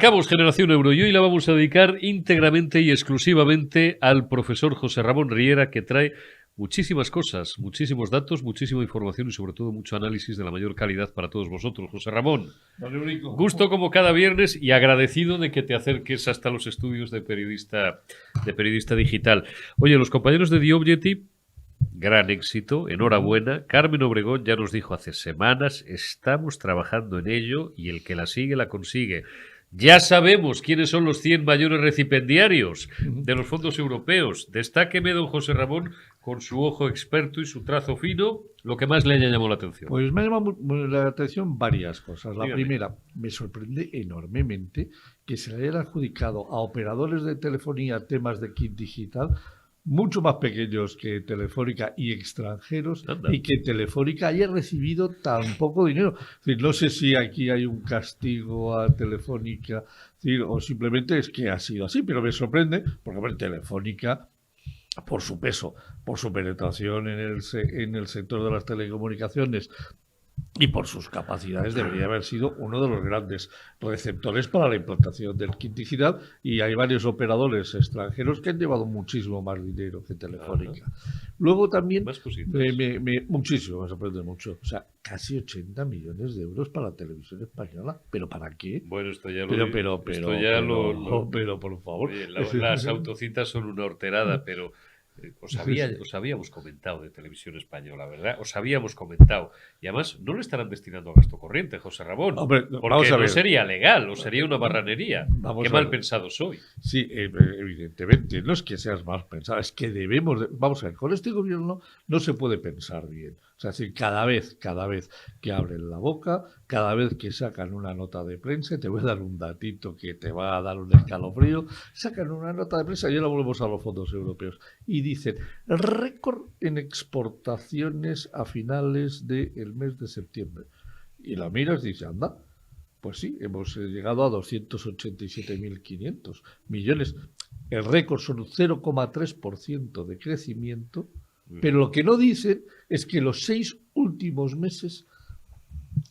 Arrancamos Generación Euro y hoy la vamos a dedicar íntegramente y exclusivamente al profesor José Ramón Riera, que trae muchísimas cosas, muchísimos datos, muchísima información y sobre todo mucho análisis de la mayor calidad para todos vosotros. José Ramón, gusto como cada viernes y agradecido de que te acerques hasta los estudios de periodista digital. Oye, los compañeros de The Objective, gran éxito, enhorabuena. Carmen Obregón ya nos dijo hace semanas, estamos trabajando en ello y el que la sigue la consigue. Ya sabemos quiénes son los 100 mayores recipendiarios de los fondos europeos. Destáqueme, don José Ramón, con su ojo experto y su trazo fino, lo que más le haya llamado la atención. Pues me ha llamado la atención varias cosas. La Dígame. primera, me sorprende enormemente que se le hayan adjudicado a operadores de telefonía temas de kit digital mucho más pequeños que Telefónica y extranjeros. Anda. Y que Telefónica haya recibido tan poco dinero. Es decir, no sé si aquí hay un castigo a Telefónica, es decir, o simplemente es que ha sido así, pero me sorprende porque, bueno, Telefónica, por su peso, por su penetración en el sector de las telecomunicaciones y por sus capacidades, debería haber sido uno de los grandes receptores para la implantación del kit digital, y hay varios operadores extranjeros que han llevado muchísimo más dinero que Telefónica. Luego también Más cositas. muchísimo, me sorprende mucho, o sea, casi 80 millones de euros para la televisión española, ¿pero para qué? Bueno, esto ya Pero por favor. Oye, las autocitas son una horterada, pero os habíamos comentado de Televisión Española, ¿verdad? Os habíamos comentado. Y además, no le estarán destinando a gasto corriente, José Ramón. Hombre, porque vamos a ver. no sería legal, o sería una barranería. Qué mal pensado soy. Sí, evidentemente, no es que seas mal pensado, es que vamos a ver, con este gobierno no se puede pensar bien. O sea, si cada vez que abren la boca, cada vez que sacan una nota de prensa, te voy a dar un datito que te va a dar un escalofrío, sacan una nota de prensa, y ahora volvemos a los fondos europeos, y dicen, récord en exportaciones a finales del mes de septiembre. Y la miras y dices, anda, pues sí, hemos llegado a 287.500 millones. El récord son un 0,3% de crecimiento, pero lo que no dicen es que los 6 últimos meses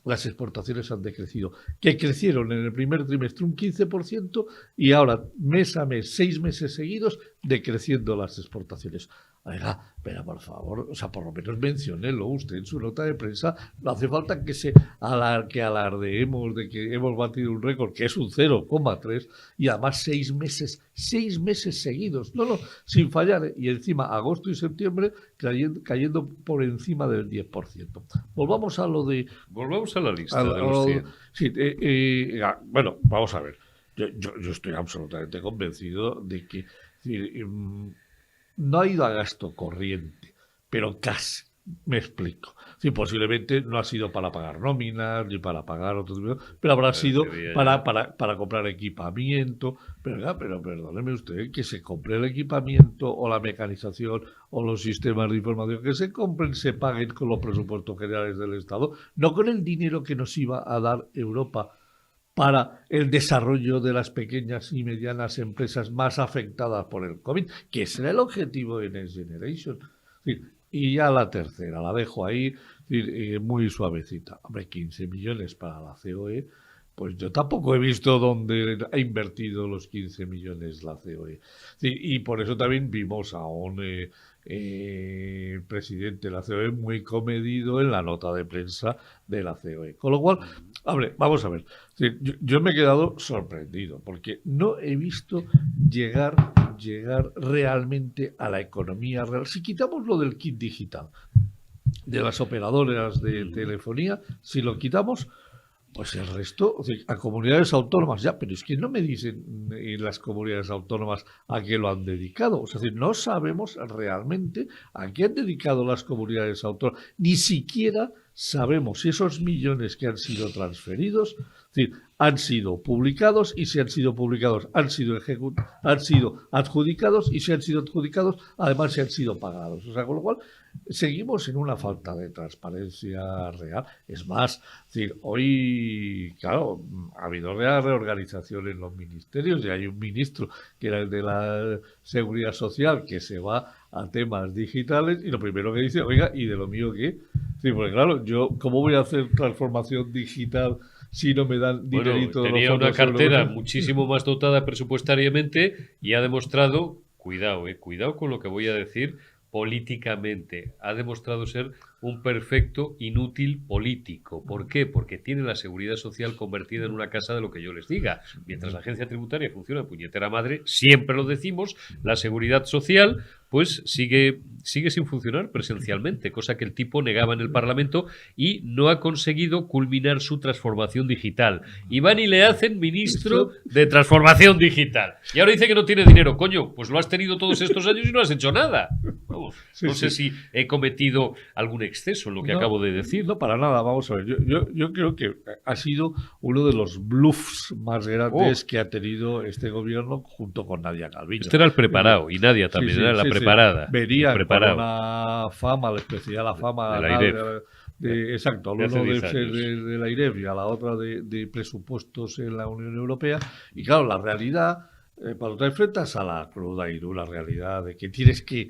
las exportaciones han decrecido, que crecieron en el primer trimestre un 15% y ahora mes a mes, 6 meses seguidos, decreciendo las exportaciones. Oiga, pero por favor, o sea, por lo menos menciónelo usted en su nota de prensa. No hace falta que alardeemos de que hemos batido un récord, que es un 0,3, y además 6 meses seguidos. No, sin fallar, ¿eh? Y encima agosto y septiembre cayendo por encima del 10%. Volvamos a lo de... Volvamos a la lista de los 100. Sí, bueno, vamos a ver. Yo estoy absolutamente convencido de que... no ha ido a gasto corriente, pero casi, me explico. Sí, posiblemente no ha sido para pagar nóminas ni para pagar otros, pero habrá sido para comprar equipamiento. Pero perdóneme usted, que se compre el equipamiento o la mecanización o los sistemas de información que se compren, se paguen con los presupuestos generales del Estado, no con el dinero que nos iba a dar Europa para el desarrollo de las pequeñas y medianas empresas más afectadas por el COVID, que será el objetivo de Next Generation. Y ya la tercera, la dejo ahí muy suavecita. Hombre, 15 millones para la COE, pues yo tampoco he visto dónde ha invertido los 15 millones la COE. Y por eso también vimos a un presidente de la COE muy comedido en la nota de prensa de la COE. Con lo cual, vamos a ver. Yo me he quedado sorprendido porque no he visto llegar realmente a la economía real. Si quitamos lo del kit digital de las operadoras de telefonía, si lo quitamos, pues el resto, o sea, a comunidades autónomas ya, pero es que no me dicen las comunidades autónomas a qué lo han dedicado. O sea, no sabemos realmente a qué han dedicado las comunidades autónomas. Ni siquiera sabemos si esos millones que han sido transferidos, es decir, han sido publicados, y si han sido publicados han sido adjudicados, y si han sido adjudicados además se han sido pagados. O sea, con lo cual seguimos en una falta de transparencia real. Es más, es decir, hoy, claro, ha habido reorganización en los ministerios y hay un ministro que era el de la Seguridad Social que se va a temas digitales y lo primero que dice, oiga, ¿y de lo mío qué? Sí, porque claro, yo, ¿cómo voy a hacer transformación digital si no me dan dinerito de los tenía una fondos cartera europeos? muchísimo más dotada presupuestariamente y ha demostrado, cuidado con lo que voy a decir, políticamente, ha demostrado ser un perfecto inútil político. ¿Por qué? Porque tiene la seguridad social convertida en una casa de lo que yo les diga. Mientras la agencia tributaria funciona puñetera madre, siempre lo decimos, la seguridad social pues sigue sin funcionar presencialmente, cosa que el tipo negaba en el Parlamento y no ha conseguido culminar su transformación digital. Y van y le hacen ministro de transformación digital. Y ahora dice que no tiene dinero. Coño, pues lo has tenido todos estos años y no has hecho nada. Vamos, no sé si he cometido algún exceso en lo que acabo de decir. No, para nada, vamos a ver. Yo creo que ha sido uno de los bluffs más grandes que ha tenido este gobierno junto con Nadia Calviño. Este era el preparado y Nadia también era la preparada. Venía con una fama, la especial la fama de la IREF. Exacto, al uno de la IREF y a la otra de presupuestos en la Unión Europea. Y claro, la realidad, cuando te enfrentas a la cruda y dura realidad de que tienes que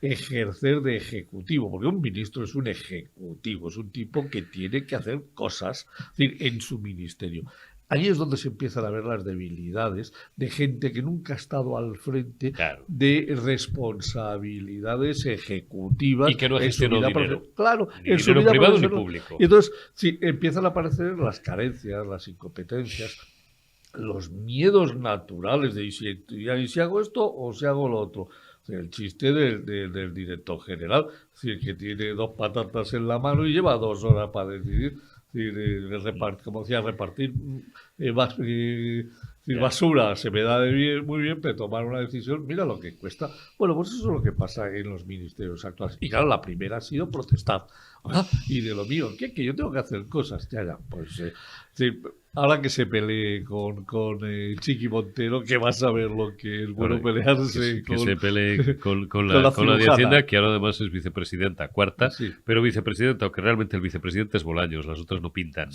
ejercer de ejecutivo, porque un ministro es un ejecutivo, es un tipo que tiene que hacer cosas, es decir, en su ministerio. Ahí es donde se empiezan a ver las debilidades de gente que nunca ha estado al frente de responsabilidades ejecutivas. Y que no gestionó dinero. Claro, ni en su vida privado ni público. Y entonces sí, empiezan a aparecer las carencias, las incompetencias, los miedos naturales de si hago esto o si hago lo otro. El chiste del director general, es decir, que tiene dos patatas en la mano y lleva 2 horas para decidir. Como decía, repartir basura se me da muy bien, pero tomar una decisión, mira lo que cuesta. Bueno, pues eso es lo que pasa en los ministerios actuales. Y claro, la primera ha sido protestar. Y de lo mío, ¿qué? Que yo tengo que hacer cosas. Ya, pues ahora que se pelee con Chiqui Montero, que vas a ver lo que es bueno pelearse. Que se pelee con la de Hacienda, que ahora además es vicepresidenta cuarta, pero vicepresidenta, aunque realmente el vicepresidente es Bolaños, las otras no pintan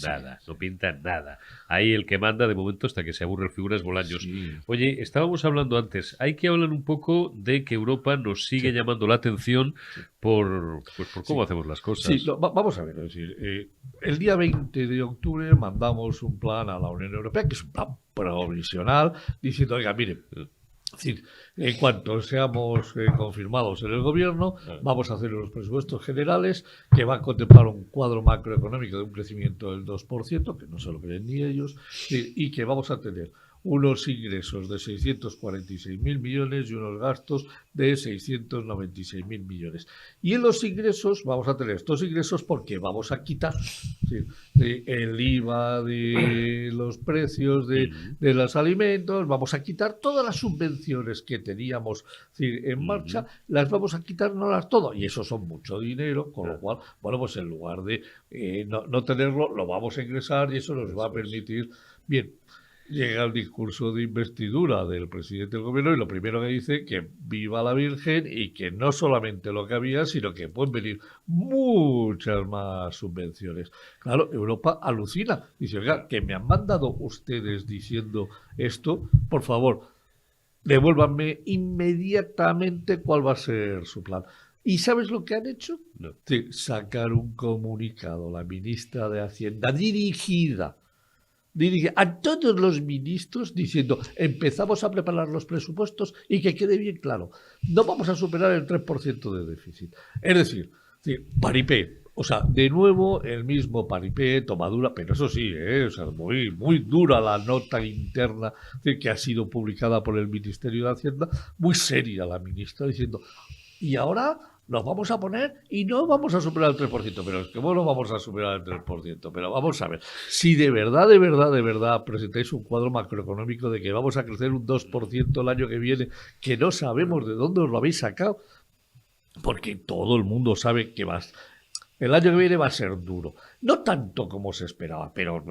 nada. Ahí el que manda de momento hasta que se aburre el figura es Bolaños. Oye, estábamos hablando antes, hay que hablar un poco de que Europa nos sigue llamando la atención por cómo hacemos las cosas. Sí, vamos a ver, es decir, el día 20 de octubre mandamos un plan a la Unión Europea, que es un plan provisional, diciendo, oiga, mire, es decir, en cuanto seamos confirmados en el gobierno, vamos a hacer los presupuestos generales que van a contemplar un cuadro macroeconómico de un crecimiento del 2%, que no se lo creen ni ellos, y que vamos a tener unos ingresos de 646.000 millones y unos gastos de 696.000 millones. Y en los ingresos vamos a tener estos ingresos porque vamos a quitar el IVA de los precios de los alimentos, vamos a quitar todas las subvenciones que teníamos en marcha, las vamos a quitar, no las todo. Y eso son mucho dinero, con lo cual, bueno, pues en lugar de no tenerlo, lo vamos a ingresar y eso nos va a permitir, bien. Llega el discurso de investidura del presidente del gobierno y lo primero que dice que viva la Virgen y que no solamente lo que había, sino que pueden venir muchas más subvenciones. Claro, Europa alucina. Dice, oiga, que me han mandado ustedes diciendo esto, por favor, devuélvanme inmediatamente cuál va a ser su plan. ¿Y sabes lo que han hecho? No. Sí, sacar un comunicado, la ministra de Hacienda, dirige a todos los ministros diciendo empezamos a preparar los presupuestos y que quede bien claro, no vamos a superar el 3% de déficit. Es decir, paripé. O sea, de nuevo el mismo paripé, tomadura, pero eso sí, o sea, muy, muy dura la nota interna que ha sido publicada por el Ministerio de Hacienda, muy seria la ministra diciendo, y ahora nos vamos a poner y no vamos a superar el 3%, pero es que bueno, vamos a superar el 3%, pero vamos a ver, si de verdad presentáis un cuadro macroeconómico de que vamos a crecer un 2% el año que viene, que no sabemos de dónde os lo habéis sacado, porque todo el mundo sabe que el año que viene va a ser duro, no tanto como se esperaba, pero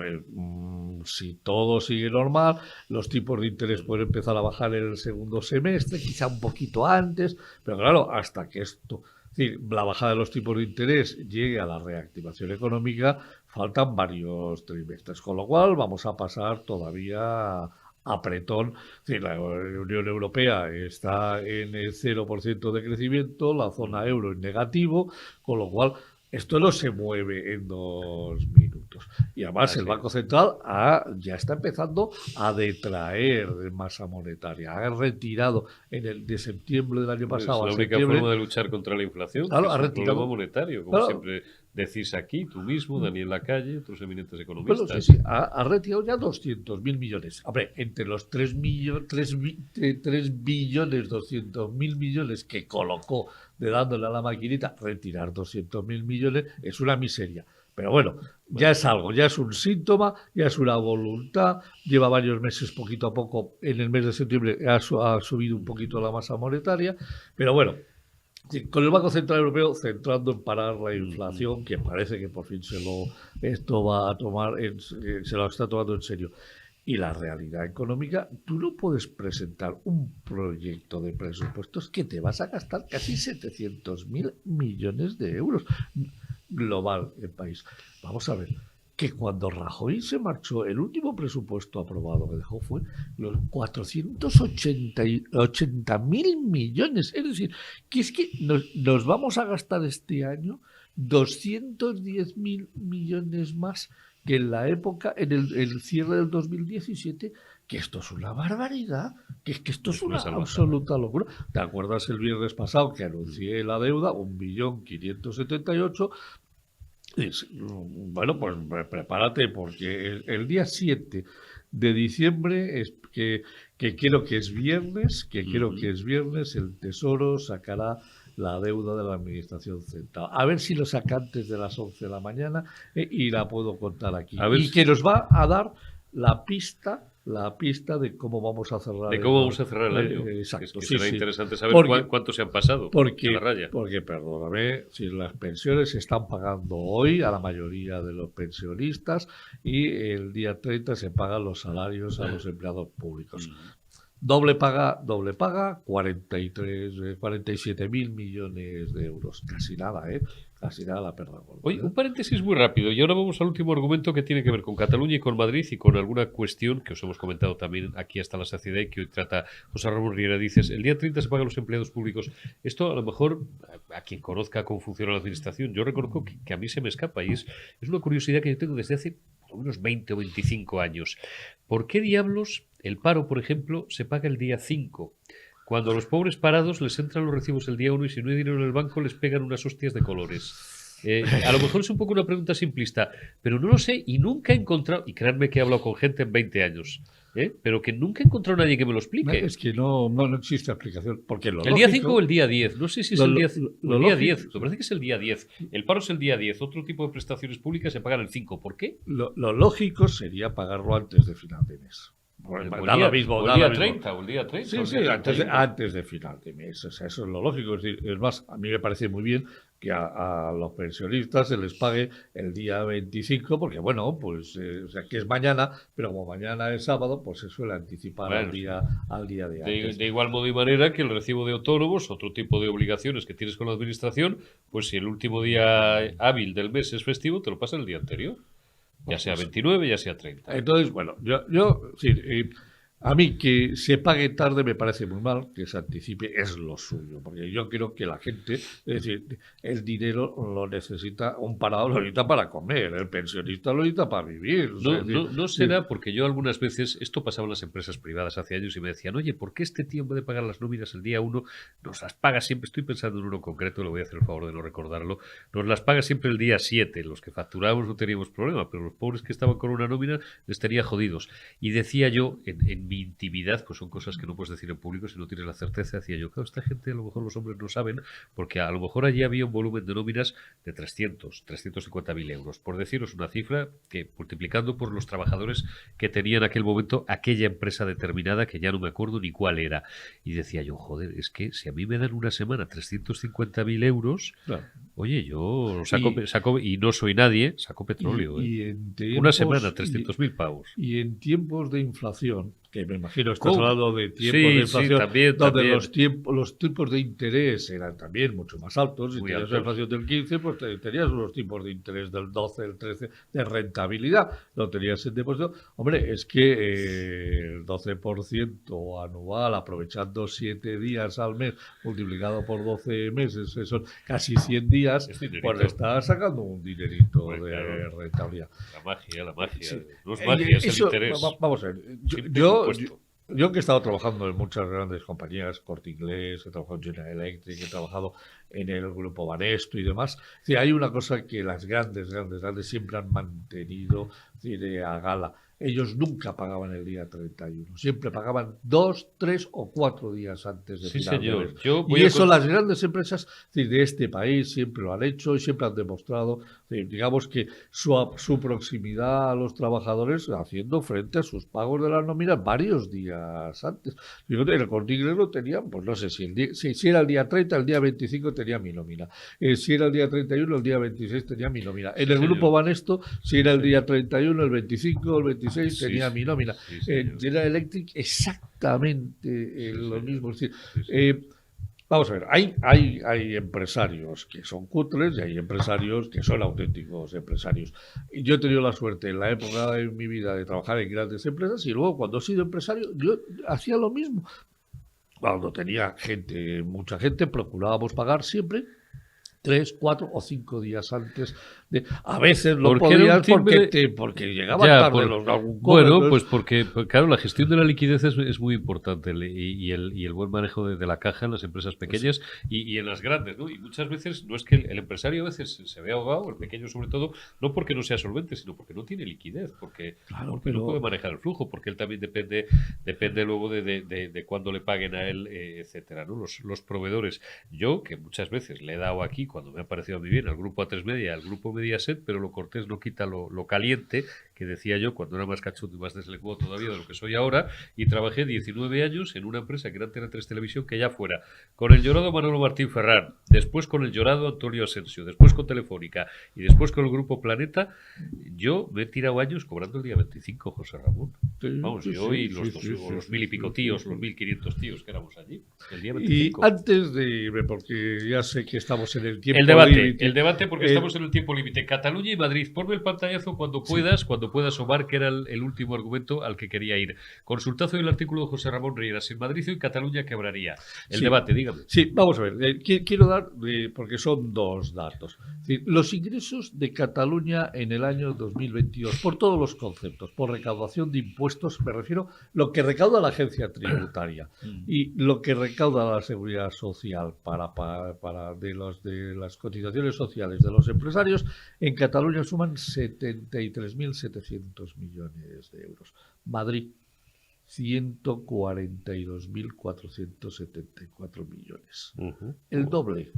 si todo sigue normal, los tipos de interés pueden empezar a bajar en el segundo semestre, quizá un poquito antes, pero claro, hasta que esto, es decir, la bajada de los tipos de interés llegue a la reactivación económica, faltan varios trimestres, con lo cual vamos a pasar todavía apretón. La Unión Europea está en el 0% de crecimiento, la zona euro en negativo, con lo cual esto no se mueve en 2 minutos. puntos. Y además el Banco Central ya está empezando a detraer de masa monetaria. Ha retirado de septiembre del año pasado es la única forma de luchar contra la inflación, claro, que ha es el retirado, problema monetario, como siempre decís aquí, tú mismo, Daniel Lacalle, otros eminentes economistas. Bueno, sí, ha retirado ya 200.000 millones. Hombre, entre los 3 billones 200.000 millones que colocó de dándole a la maquinita, retirar 200.000 millones es una miseria. Pero bueno, ya es algo, ya es un síntoma, ya es una voluntad. Lleva varios meses, poquito a poco, en el mes de septiembre ha subido un poquito la masa monetaria. Pero bueno, con el Banco Central Europeo centrando en parar la inflación, que parece que por fin esto va a tomar, se lo está tomando en serio. Y la realidad económica, tú no puedes presentar un proyecto de presupuestos que te vas a gastar casi 700.000 millones de euros global el país. Vamos a ver, que cuando Rajoy se marchó, el último presupuesto aprobado que dejó fue los 480.000 millones. Es decir, que es que nos vamos a gastar este año 210.000 millones más que en la época, en el cierre del 2017, que esto es una barbaridad, que esto es una absoluta locura. ¿Te acuerdas el viernes pasado que anuncié la deuda? 1.578.000. Bueno, pues prepárate, porque el día 7 de diciembre, que creo que es viernes, el Tesoro sacará la deuda de la Administración Central. A ver si lo saca antes de las 11 de la mañana y la puedo contar aquí. Y que nos va a dar la pista de cómo vamos a cerrar el año. Exacto. Será interesante saber cuánto se han pasado porque, la raya. Porque, perdóname, si las pensiones se están pagando hoy a la mayoría de los pensionistas y el día 30 se pagan los salarios a los empleados públicos. Doble paga, 47.000 millones de euros. Casi nada, Casi nada la perda. Oye, un paréntesis muy rápido. Y ahora vamos al último argumento que tiene que ver con Cataluña y con Madrid y con alguna cuestión que os hemos comentado también aquí hasta la saciedad y que hoy trata José Ramón Riera. Dices, el día 30 se pagan los empleados públicos. Esto a lo mejor, a quien conozca cómo funciona la administración, yo reconozco que a mí se me escapa y es una curiosidad que yo tengo desde hace unos 20 o 25 años. ¿Por qué diablos el paro, por ejemplo, se paga el día 5? Cuando a los pobres parados les entran los recibos el día 1 y si no hay dinero en el banco les pegan unas hostias de colores. A lo mejor es un poco una pregunta simplista, pero no lo sé y nunca he encontrado, y créanme que he hablado con gente en 20 años, pero que nunca he encontrado a nadie que me lo explique. Es que no existe explicación. Porque el día 5 o el día 10, no sé si es el día 10. Me parece que es el día 10. El paro es el día 10. Otro tipo de prestaciones públicas se pagan el 5. ¿Por qué? Lo lógico sería pagarlo antes de final de mes. El día 30 o el día 30. Sí, antes de final de mes. O sea, eso es lo lógico. Es más, a mí me parece muy bien que a los pensionistas se les pague el día 25, porque bueno, pues que es mañana, pero como mañana es sábado, pues se suele anticipar al día de antes. De igual modo y manera que el recibo de autónomos, otro tipo de obligaciones que tienes con la administración, pues si el último día hábil del mes es festivo, te lo pasa el día anterior. Ya sea 29, ya sea 30. Entonces, bueno, yo sí, a mí que se pague tarde me parece muy mal, que se anticipe es lo suyo, porque yo creo que la gente, es decir, el dinero lo necesita, un parado lo necesita para comer, el pensionista lo necesita para vivir. No será porque yo algunas veces, esto pasaba en las empresas privadas hace años y me decían, oye, ¿por qué este tío en vez de pagar las nóminas el día 1 nos las paga siempre? Estoy pensando en uno concreto, le voy a hacer el favor de no recordarlo, nos las paga siempre el día 7, los que facturábamos no teníamos problema, pero los pobres que estaban con una nómina les tenía jodidos. Y decía yo, en mi intimidad, pues son cosas que no puedes decir en público si no tienes la certeza, decía yo, claro, esta gente a lo mejor los hombres no saben, porque a lo mejor allí había un volumen de nóminas de 350.000 euros, por deciros una cifra que multiplicando por los trabajadores que tenía en aquel momento aquella empresa determinada, que ya no me acuerdo ni cuál era, y decía yo, joder, es que si a mí me dan una semana 350.000 euros, claro. Oye, yo saco y no soy nadie, saco petróleo. Una semana, 300.000 pavos. Y en tiempos de inflación, que me imagino estás hablando de tiempos de inflación, también. Los tipos de interés eran también mucho más altos. Si tenías una inflación del 15, pues tenías unos tipos de interés del 12, del 13 de rentabilidad. Lo tenías en depósito. Hombre, es que el 12% anual, aprovechando 7 días al mes, multiplicado por 12 meses, son casi 100 días. días, pues le está sacando un dinerito Pues, de claro. rentabilidad. La magia. Sí. No es magia, es el Eso, interés. Vamos a ver. Simple compuesto. Yo que he estado trabajando en muchas grandes compañías, Corte Inglés, he trabajado en General Electric, he trabajado en el grupo Banesto y demás. Es decir, hay una cosa que las grandes siempre han mantenido, es decir, a gala. Ellos nunca pagaban el día 31, siempre pagaban 2, 3 o 4 días antes de Sí, final de señor. mes. Yo Y voy a eso las grandes empresas, es decir, de este país siempre lo han hecho y siempre han demostrado, es decir, digamos que su proximidad a los trabajadores haciendo frente a sus pagos de las nóminas varios días antes. Yo en el Corte Inglés lo tenían, pues no sé si era el día 30, el día 25 tenía mi nómina. Si era el día 31, el día 26 tenía mi nómina. En el señor. grupo Banesto, si era el día 31, el 25, el 26 Sí, tenía sí. mi nómina. Sí, señor. General Electric exactamente lo señor. mismo. Es decir, Sí, sí. vamos a ver, hay empresarios que son cutres y hay empresarios que son auténticos empresarios. Y yo he tenido la suerte en la época de mi vida de trabajar en grandes empresas y luego cuando he sido empresario yo hacía lo mismo. Cuando tenía mucha gente, procurábamos pagar siempre 3, 4 o 5 días antes. A veces no Porque era un podías timbre- porque llegaban Ya, tarde algún cobro. bueno, Entonces, pues porque, claro, la gestión de la liquidez es muy importante y el buen manejo de la caja en las empresas pequeñas y en las grandes, ¿no? Y muchas veces no es que el empresario a veces se ve ahogado, el pequeño sobre todo, no porque no sea solvente, sino porque no tiene liquidez, porque no puede manejar el flujo, porque él también depende luego de cuándo le paguen a él, etcétera, ¿no? Los proveedores. Yo, que muchas veces le he dado aquí, cuando me ha parecido a mí bien, al grupo A3 Media, al grupo Mediaset, pero lo cortés no quita lo caliente, que decía yo cuando era más cachondo y más deslenguado todavía de lo que soy ahora, y trabajé 19 años en una empresa que era Antena 3 Televisión, que ya fuera con el llorado Manolo Martín Ferrán, después con el llorado Antonio Asensio, después con Telefónica y después con el grupo Planeta. Yo me he tirado años cobrando el día 25, José Ramón. Vamos, yo y los mil y pico tíos, los 1500 tíos que éramos allí, el día 25. Y antes de irme, porque ya sé que estamos en el tiempo el debate porque estamos en el tiempo límite. Cataluña y Madrid. Ponme el pantallazo cuando puedas, Omar, que era el último argumento al que quería ir. Consultazo del artículo de José Ramón Riera. Sin Madrid hoy Cataluña quebraría. El debate, dígame. Sí, vamos a ver. Quiero dar, porque son dos datos. Es decir, los ingresos de Cataluña en el año 2022, por todos los conceptos, por recaudación de impuestos, me refiero lo que recauda la agencia tributaria y lo que recauda la seguridad social de las cotizaciones sociales de los empresarios, en Cataluña suman 73.700 millones de euros. Madrid, 142.474 millones. El doble.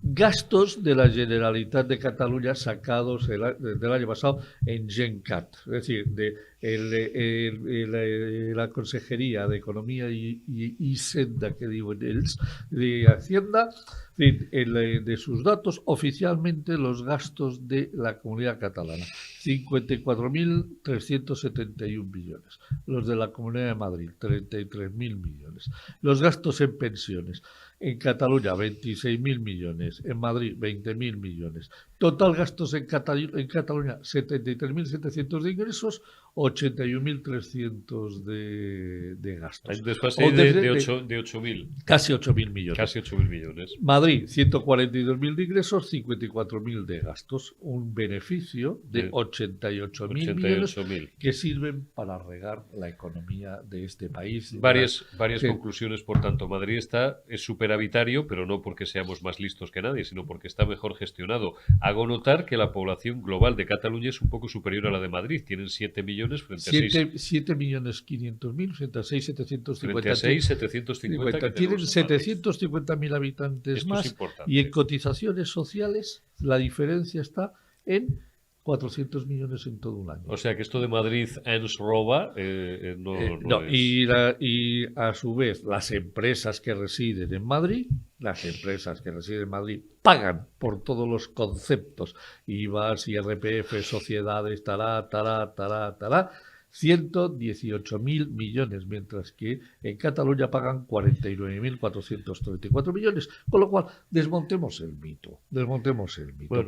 Gastos de la Generalitat de Cataluña sacados del año pasado en GenCat, es decir, de la Consejería de Economía y Hisenda, que digo en ells, de Hacienda, de sus datos oficialmente los gastos de la comunidad catalana, 54.371 millones. Los de la Comunidad de Madrid, 33.000 millones. Los gastos en pensiones. En Cataluña, 26.000 millones. En Madrid, 20.000 millones. Total gastos en Cataluña, 73.700 de ingresos, 81.300 de gastos. Hay un desfase de 8.000. Casi 8.000 millones. Casi 8.000 millones. Madrid, 142.000 de ingresos, 54.000 de gastos. Un beneficio de 88.000 millones que sirven para regar la economía de este país. Varias conclusiones, por tanto. Madrid es superavitario, pero no porque seamos más listos que nadie, sino porque está mejor gestionado. Hago notar que la población global de Cataluña es un poco superior a la de Madrid. Tienen 7 millones frente a 7.500.000 frente a 6.750. Frente a 6.750. Tienen 750.000 habitantes Esto más. es importante. Y en cotizaciones sociales la diferencia está en 400 millones en todo un año. O sea que esto de Madrid ens roba no es. Y a su vez las empresas que residen en Madrid pagan por todos los conceptos, IVAs, IRPF, sociedades, 118.000 millones, mientras que en Cataluña pagan 49.434 millones, con lo cual desmontemos el mito. Bueno,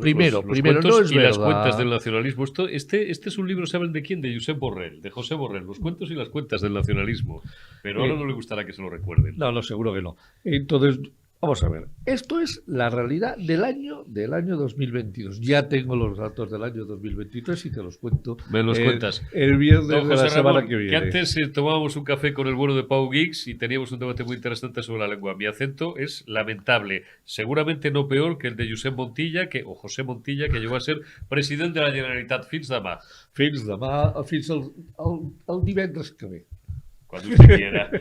primero, los no es y verdad. las cuentas del nacionalismo. Este es un libro, ¿saben de quién? De Josep Borrell, de José Borrell, los cuentos y las cuentas del nacionalismo. Pero ahora no le gustará que se lo recuerden. No, seguro que no. Entonces, Vamos a ver, esto es la realidad del año 2022. Ya tengo los datos del año 2023 y te los cuento. Me los cuentas. El viernes Don de la José semana Ramón, que viene. que antes tomábamos un café con el bueno de Pau Geeks y teníamos un debate muy interesante sobre la lengua. Mi acento es lamentable, seguramente no peor que el de José Montilla, o José Montilla, que llegó a ser president de la Generalitat fins demà. Fins demà, fins el divendres que ve. Cuando usted quiera.